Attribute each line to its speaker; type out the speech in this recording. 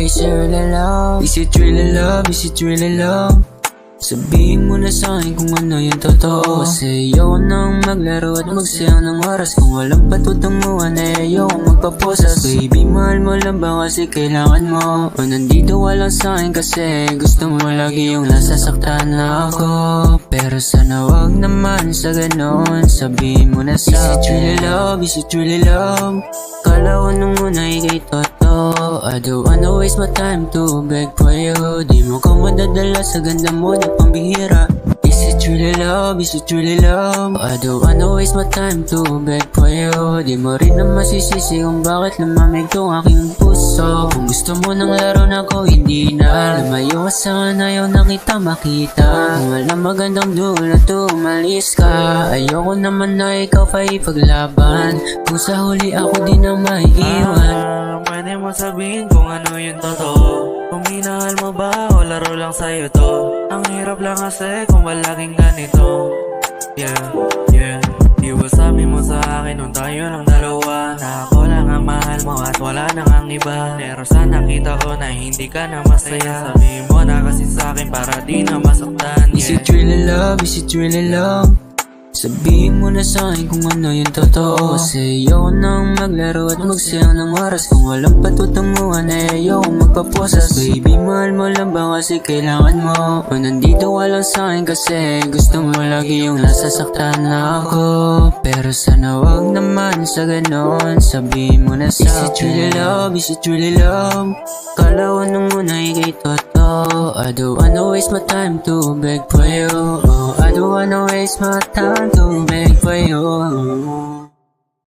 Speaker 1: Is it really love? Is it really love? Is it really love? Sabihin mo na sa'kin kung ano yung totoo. Kasi ayoko nang maglaro at magsayang ng oras. Kung walang patutunguhan ay ayoko magpaposas. Baby, mahal mo lang ba kasi kailangan mo? O nandito ka lang sa'kin kasi gusto mo lagi yung nasasaktan na ako. Pero sana wag naman sa ganon. Sabihin mo na sa'kin, is it really love? Is it really love? Kala ko nung una ikay totoo. I don't wanna waste my time to beg for you. Di mo ka madadala sa ganda mo na pambihira. Is it really love? Is it really love? I don't wanna waste my time to beg for you. Di mo rin na masisisi kung bakit lumamig tong aking puso. Kung gusto mo ng laro na ko, hindi na. Lumayo ka sana, ayaw na kita makita. Kung walang magandang dulot, umalis ka. Ayoko naman na ikaw pa ipaglaban. Kung sa huli ako din ang maiiwan.
Speaker 2: Pwede mo sabihin kung ano yung totoo. Kung minahal mo ba o laro lang sa'yo to. Ang hirap lang kasi kung palaging ganito. Yeah Di ba sabi mo sa akin nung tayo ng dalawa na ako lang ang mahal mo at wala nang ang iba. Pero sana kita ko na hindi ka na masaya. Sabihin mo na kasi sa'kin para di na masaktan.
Speaker 1: Is it really love? Is it really love? Sabihin mo na sa'kin kung ano yung totoo. Kasi ayoko nang maglaro at magsayang ng oras. Kung walang patutunguhan ay ayoko magpaposas. Baby, mahal mo lang ba kasi kailangan mo? O nandito ka lang sa'kin kasi gusto mo lagi yung nasasaktan na ako. Pero sana wag naman sa ganon. Sabihin mo na sa'kin, is it really love? Is it really love? Kala ko nung una ikay totoo. I don't wanna waste my time to beg for you. Oh, I don't wanna waste my time to beg for you.